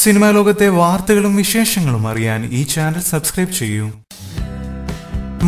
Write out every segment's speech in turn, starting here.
Cinema ലോകത്തെ വാർത്തകളും വിശേഷങ്ങളും അറിയാൻ ഈ ചാനൽ സബ്സ്ക്രൈബ് ചെയ്യൂ.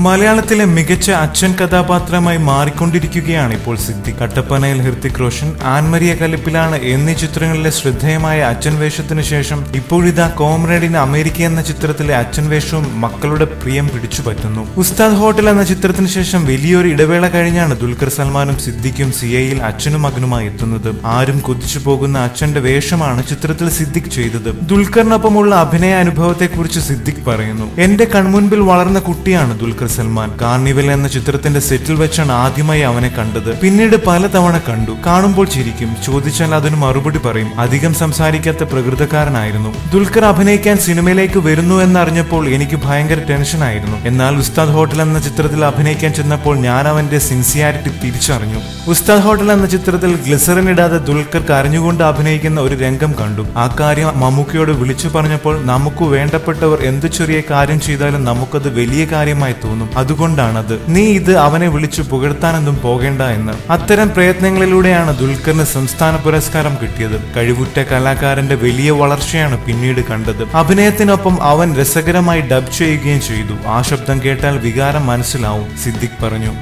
മലയാളത്തിലെ മികച്ച അച്ഛൻ കഥാപാത്രമായി മാറിക്കൊണ്ടിരിക്കുകയാണ് ഇപ്പോൾ സിദ്ദിഖ്. കട്ടപ്പനയിൽ ഹൃതിക് റോഷൻ, ആൻമരിയ കലിപ്പിലാണ് എന്നീ ചിത്രങ്ങളിലെ ശ്രദ്ധേയമായ അച്ഛൻ വേഷത്തിന് ശേഷം ഇപ്പോഴിതാ കോമ്രേഡിന് അമേരിക്ക എന്ന ചിത്രത്തിലെ അച്ഛൻ വേഷവും മക്കളുടെ പ്രിയം പിടിച്ചുപറ്റുന്നു. ഉസ്താദ് ഹോട്ടൽ എന്ന ചിത്രത്തിന് ശേഷം വലിയൊരു ഇടവേള കഴിഞ്ഞാണ് ദുൽഖർ സൽമാനും സിദ്ദിഖും സിഐയിൽ അച്ഛനും മകനുമായി എത്തുന്നത്. ആരും കൊതിച്ചു പോകുന്ന അച്ഛന്റെ വേഷമാണ് ചിത്രത്തിൽ സിദ്ദിഖ് ചെയ്തത്. ദുൽഖറിനൊപ്പമുള്ള അഭിനയ അനുഭവത്തെക്കുറിച്ച് സിദ്ദിഖ് പറയുന്നു. എന്റെ കൺമുൻപിൽ വളർന്ന കുട്ടിയാണ് ദുൽഖർ സൽമാൻ. കാർണിവൽ എന്ന ചിത്രത്തിന്റെ സെറ്റിൽ വെച്ചാണ് ആദ്യമായി അവനെ കണ്ടത്. പിന്നീട് പലതവണ കണ്ടു. കാണുമ്പോൾ ചിരിക്കും, ചോദിച്ചാൽ അതിന് മറുപടി പറയും. അധികം സംസാരിക്കാത്ത പ്രകൃതക്കാരനായിരുന്നു. ദുൽഖർ അഭിനയിക്കാൻ സിനിമയിലേക്ക് വരുന്നു എന്നറിഞ്ഞപ്പോൾ എനിക്ക് ഭയങ്കര ടെൻഷനായിരുന്നു. എന്നാൽ ഉസ്താദ് ഹോട്ടൽ എന്ന ചിത്രത്തിൽ അഭിനയിക്കാൻ ചെന്നപ്പോൾ ഞാൻ അവന്റെ സിൻസിയാരിറ്റി തിരിച്ചറിഞ്ഞു. ഉസ്താദ് ഹോട്ടൽ എന്ന ചിത്രത്തിൽ ഗ്ലിസറിൻ ഇടാതെ ദുൽഖർ കരഞ്ഞുകൊണ്ട് അഭിനയിക്കുന്ന ഒരു രംഗം കണ്ടു. ആ കാര്യം മമ്മൂക്കയോട് വിളിച്ചു പറഞ്ഞപ്പോൾ നമുക്ക് വേണ്ടപ്പെട്ടവർ എന്ത് ചെറിയ കാര്യം ചെയ്താലും നമുക്കത് വലിയ കാര്യമായി തോന്നും. അതുകൊണ്ടാണത്. നീ ഇത് അവനെ വിളിച്ചു പുകഴ്ത്താനൊന്നും പോകേണ്ട എന്ന്. അത്തരം പ്രയത്നങ്ങളിലൂടെയാണ് ദുൽഖറിന് സംസ്ഥാന പുരസ്കാരം കിട്ടിയത്. കഴിവുറ്റ കലാകാരന്റെ വലിയ വളർച്ചയാണ് പിന്നീട് കണ്ടത്. അഭിനയത്തിനൊപ്പം അവൻ രസകരമായി ഡബ് ചെയ്യുകയും ചെയ്തു. ആ ശബ്ദം കേട്ടാൽ വികാരം മനസ്സിലാവും, സിദ്ദിഖ് പറഞ്ഞു.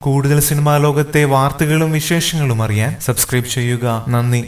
കൂടുതൽ സിനിമാ ലോകത്തെ വാർത്തകളും വിശേഷങ്ങളും അറിയാൻ സബ്സ്ക്രൈബ് ചെയ്യുക. നന്ദി.